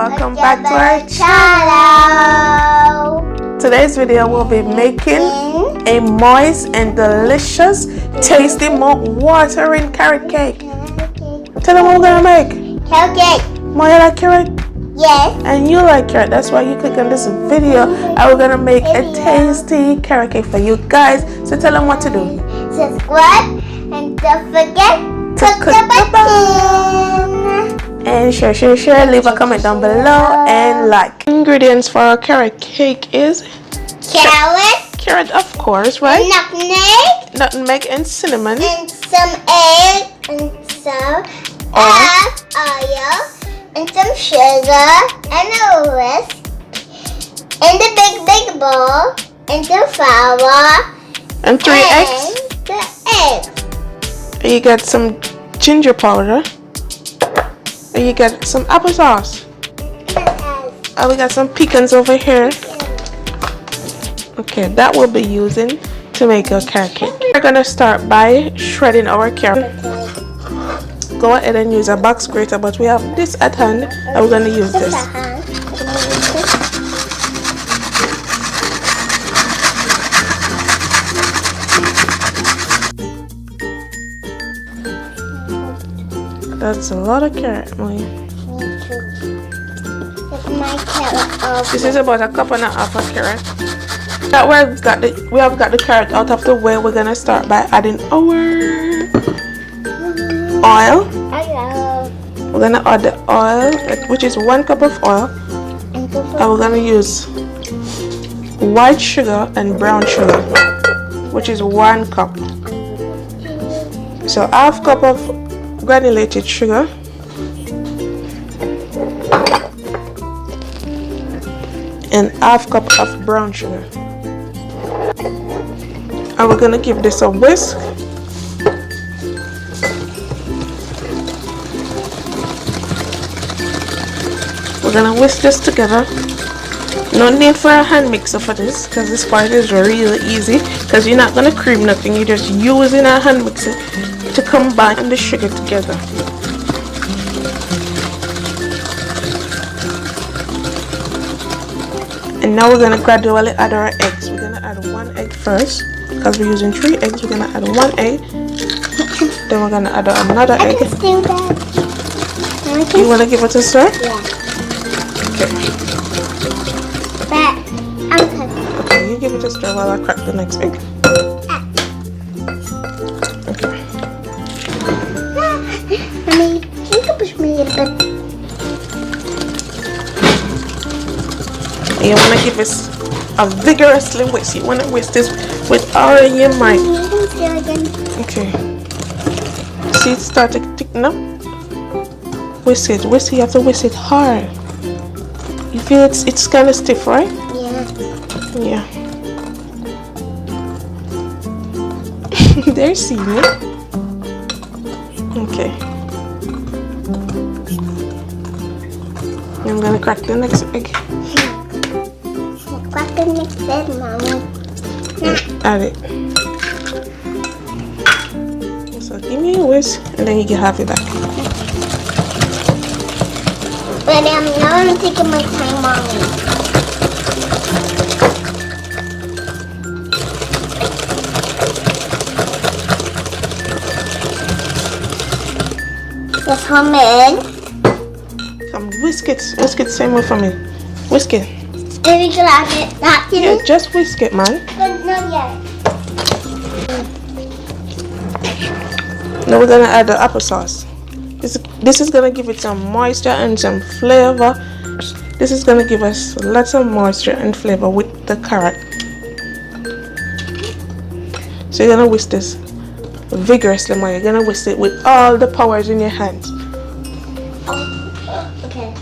welcome back to our channel. Today's video will be making a moist and delicious, tasty, mouth-watering carrot cake. Tell them what we're gonna make. Carrot cake. Ma, you like carrot? Yes. And you like carrot. That's why you click on this video. And we're gonna make a tasty carrot cake for you guys. So tell them what to do. Subscribe and don't forget to click the button. And share. Leave a comment down below and like. Ingredients for our carrot cake is carrot, of course, right? Nutmeg and cinnamon. And some egg and some oil and some sugar and a whisk and the big bowl and the flour and 3 eggs. The eggs. And you got some ginger powder. And you got some applesauce. And we got some pecans over here. Okay, that we'll be using to make a carrot cake. We're gonna start by shredding our carrot. Go ahead and use a box grater, but we have this at hand and we're gonna use this. That's a lot of carrot, Molly. This is about a cup and a half of carrot. That way we have got the carrot out of the way. We're gonna start by adding our oil. We're gonna add the oil, which is 1 cup of oil, and we're gonna use white sugar and brown sugar, which is 1 cup. So ½ cup of granulated sugar, and ½ cup of brown sugar. And we're gonna give this a whisk. We're gonna whisk this together. No need for a hand mixer for this, because this part is really easy, because you're not gonna cream nothing. You're just using a hand mixer to combine the sugar together. And now we're gonna gradually add our eggs. We're gonna add 1 egg first, because we're using 3 eggs. We're gonna add 1 egg. Then we're gonna add another egg. You wanna give it a stir? Yeah. Okay. Okay, you give it a stir while I crack the next egg. Okay. Mommy, you can push me a bit. You want to give this a vigorously whisk. You want to whisk this with all in your mind. Okay. See it start to thicken up? Whisk it. You have to whisk it hard. You feel it's kind of stiff, right? Yeah. There's seeing it. Okay. I'm gonna crack the next egg. Crack the next egg, Mommy. Add it. So give me a whisk, and then you can have it back. But now I'm taking my time, Mommy. Just come in. Come whisk it same way for me. Whisk it. If you can have it, not Yeah, just whisk it, man. But not yet. Now we're gonna add the applesauce. This is gonna give it some moisture and some flavor. This is gonna give us lots of moisture and flavor with the carrot. So you're gonna whisk this vigorously, man. You're gonna whisk it with all the powers in your hands. Okay.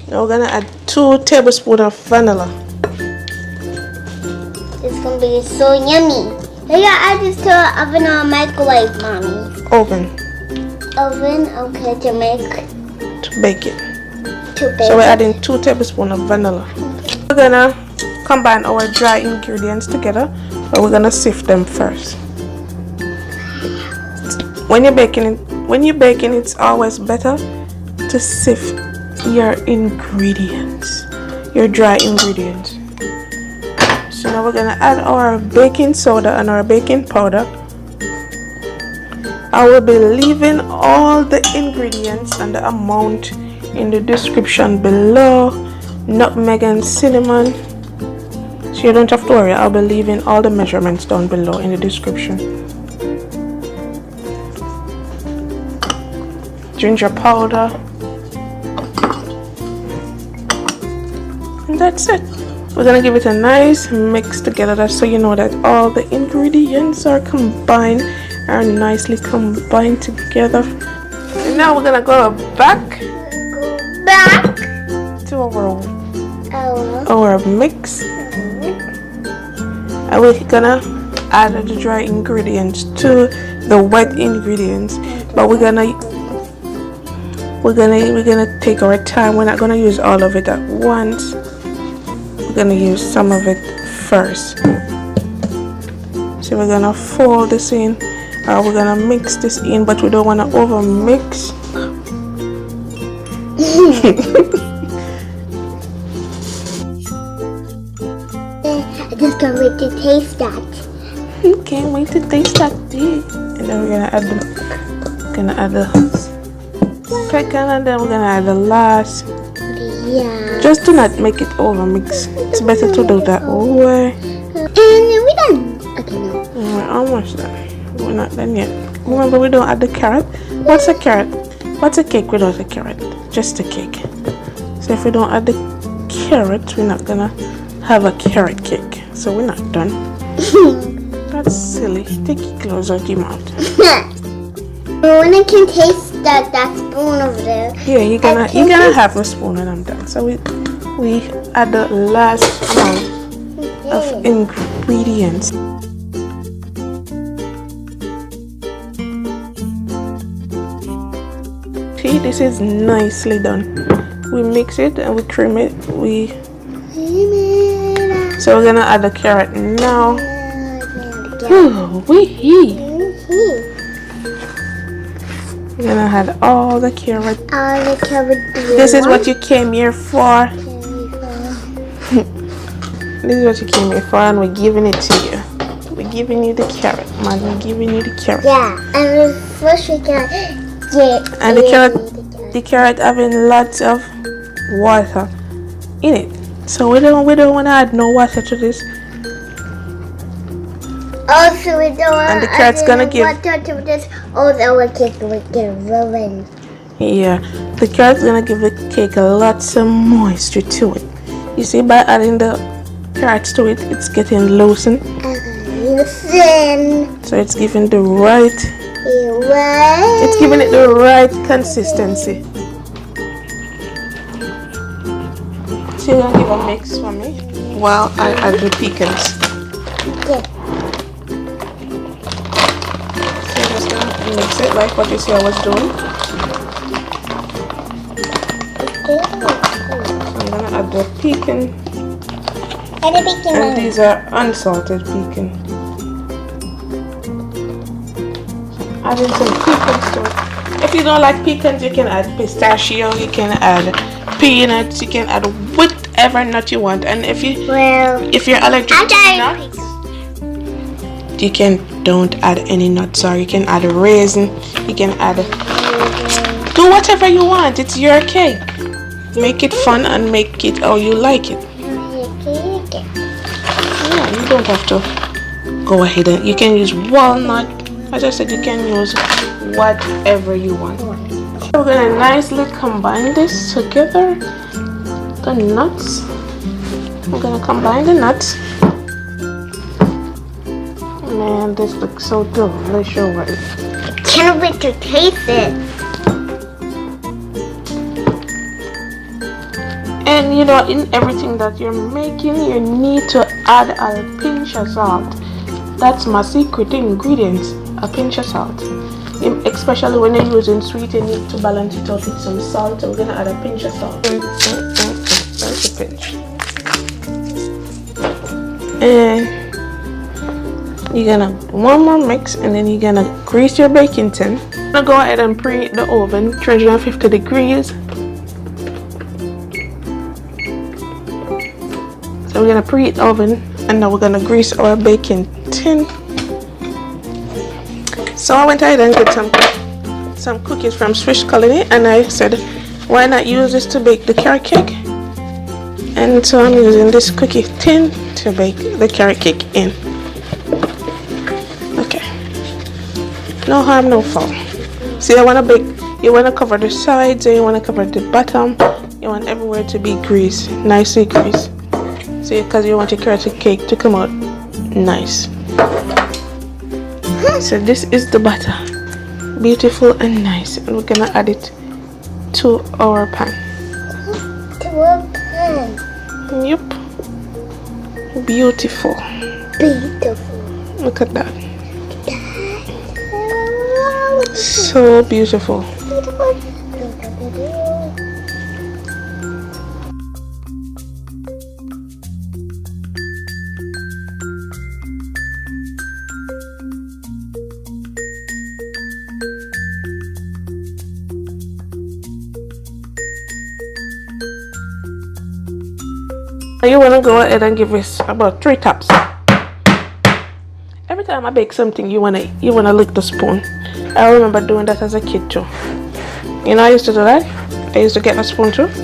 Now we're gonna add 2 tablespoons of vanilla. It's gonna be so yummy. You gotta add this to the oven or microwave, Mommy. Oven. Oven, okay, to bake it. To bake. So we're adding 2 tablespoons of vanilla. We're gonna combine our dry ingredients together, but we're gonna sift them first. When you're baking, it's always better to sift your ingredients, your dry ingredients. So now we're gonna add our baking soda and our baking powder. I will be leaving all the ingredients and the amount in the description below. Nutmeg and cinnamon, so you don't have to worry. I'll be leaving all the measurements down below in the description. Ginger powder, and that's it. We're gonna give it a nice mix together, that's so you know that all the ingredients are combined, are nicely combined together. And now we're gonna go back to our mix, and we're gonna add the dry ingredients to the wet ingredients, but we're gonna take our time. We're not gonna use all of it at once. We're gonna use some of it first. So we're gonna fold this in, or we're gonna mix this in, but we don't want to over mix. I just can't wait to taste that. Can't wait to taste that tea. And then we're gonna add the pecan, and then we're gonna add the last. Yeah. Just do not make it over mix. It's better to do that way. And we're done. Okay, no. We're almost done. We're not done yet. Remember, we don't add the carrot. What's a carrot? What's a cake without a carrot? Just a cake. So if we don't add the carrot, we're not gonna have a carrot cake. So we're not done. That's silly. Take your clothes out your mouth. When I can taste that spoon over there. Yeah, you're gonna have a spoon and I'm done. So we add the last amount of ingredients. See, this is nicely done. We mix it and we cream it. So we're gonna add the carrot now. We're gonna add all the carrot. All the carrot. This is what you came here for. This is what you came here for, and we're giving it to you. We're giving you the carrot, man. We're giving you the carrot. Yeah, and first we can get. And the carrot having lots of water in it. So we don't want to add no water to this. Also, we don't want and the carrot's gonna give water to this, or our cake will get ruined. Yeah, the carrot's gonna give the cake lots of moisture to it. You see, by adding the carrots to it, it's getting loosened. Loosen. So it's giving the right. What? It's giving it the right consistency. So you're gonna give a mix for me while I add the pecans. Okay. Mix it like what you see I was doing. I'm gonna add the pecan. And these are unsalted pecan. Adding some pecans to it. If you don't like pecans, you can add pistachio, you can add peanuts, you can add whatever nut you want. And if you're allergic to nuts, you don't add any nuts, or you can add a raisin, you can add do whatever you want. It's your cake. Make it fun and make it how you like it. Yeah, you don't have to go ahead and you can use walnut. As I said, you can use whatever you want. We're gonna nicely combine this together. The nuts. We're gonna combine the nuts. Man, this looks so delicious. Can't wait to taste it. And you know, in everything that you're making, you need to add a pinch of salt. That's my secret ingredient, a pinch of salt. Especially when you're using sweet, you need to balance it out with some salt. So we're gonna add a pinch of salt. That's a pinch. And you're gonna do one more mix, and then you're gonna grease your baking tin. I'm gonna go ahead and preheat the oven 350 degrees. Then we're gonna preheat the oven, and now we're gonna grease our baking tin. So I went ahead and got some cookies from Swiss Colony, and I said, why not use this to bake the carrot cake? And so I'm using this cookie tin to bake the carrot cake in. Okay. No harm, no foul. See, I wanna bake. You wanna cover the sides, and you wanna cover the bottom. You want everywhere to be greased, nicely greased. See, because you want your carrot cake to come out nice. So this is the butter, beautiful and nice, and we're gonna add it to our pan. To a pan. Yep. Beautiful. Beautiful. Look at that. So beautiful. You want to go ahead and give this about 3 taps. Every time I bake something, you wanna lick the spoon. I remember doing that as a kid too. You know, I used to do that. I used to get a spoon too. So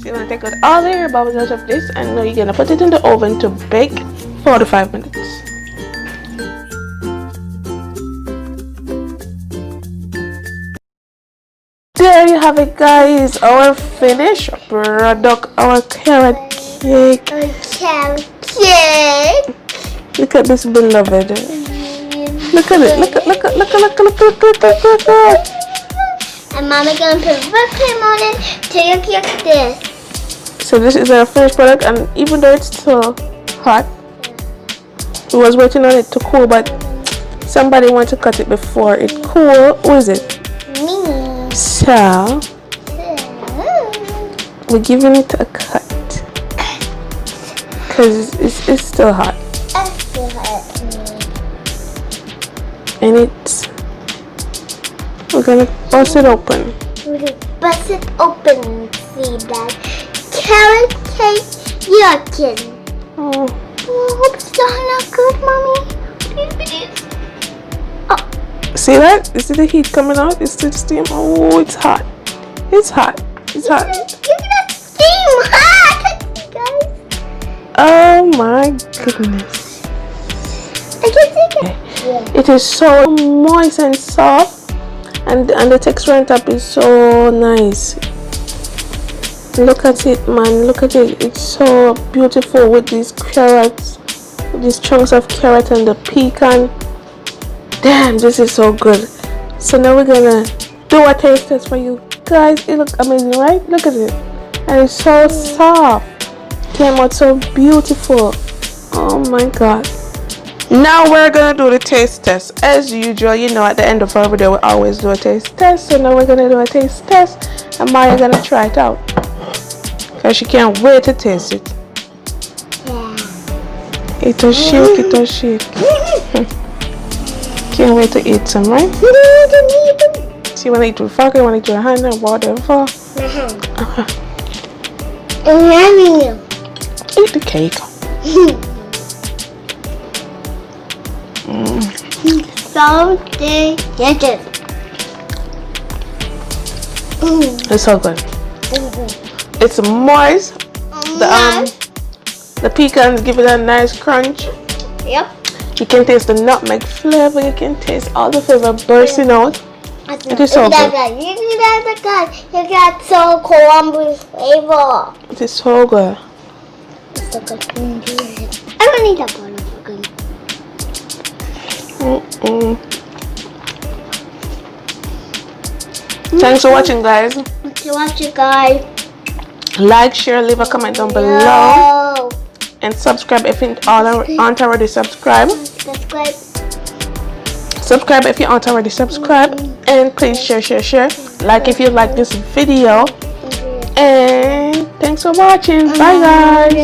you're gonna take out all the air bubbles out of this, and now you're gonna put it in the oven to bake 4 to 5 minutes. There you have it, guys. Our finished product, our carrot cake. A carrot cake. Look at this, beloved. Look at it. Look at. And Mama gonna put whipped cream on it to look like this. So this is our finished product, and even though it's still hot, we was waiting on it to cool, but somebody wanted to cut it before it cool. Who is it? Me. So we're giving it a cut because it's still hot. It's still hot to me. And we're gonna bust it open. We're gonna bust it open and see that carrot cake yuckin'. Oh. Oh, I hope it's not good, Mommy. Please. Oh. See that? You see the heat coming out? It's the steam. Oh, it's hot. It's hot. It's hot. Look at that steam hot, guys. Oh my goodness. I can take it. Yeah. It is so moist and soft, and the texture on top is so nice. Look at it, man. Look at it. It's so beautiful with these carrots, with these chunks of carrot and the pecan. Damn, this is so good. So now we're gonna do a taste test for you guys. It looks amazing, right? Look at it. And it's so soft. Came out so beautiful. Oh my god. Now we're gonna do the taste test. As usual, you know, at the end of our video we always do a taste test. So now we're gonna do a taste test, and Maya's gonna try it out because she can't wait to taste it. Yeah. It will shake, it will shake. Can't wait to eat some, right? So you wanna eat with fork, you wanna eat with your hand, or whatever? My hand. I'm having you. Eat the cake. So delicious. It's so good. It's moist. The pecans give it a nice crunch. Yep. You can taste the nutmeg flavor. You can taste all the flavor bursting out. It is so good. You got so Columbus flavor. It is so good. It's so good. I don't need that bottle for good. Thanks for watching, guys. Thanks for watching, guys. Like, share, leave a comment down below, and subscribe if you aren't already subscribed. Subscribe if you aren't already subscribed, and please share. Like if you like this video, and thanks for watching. Bye, guys.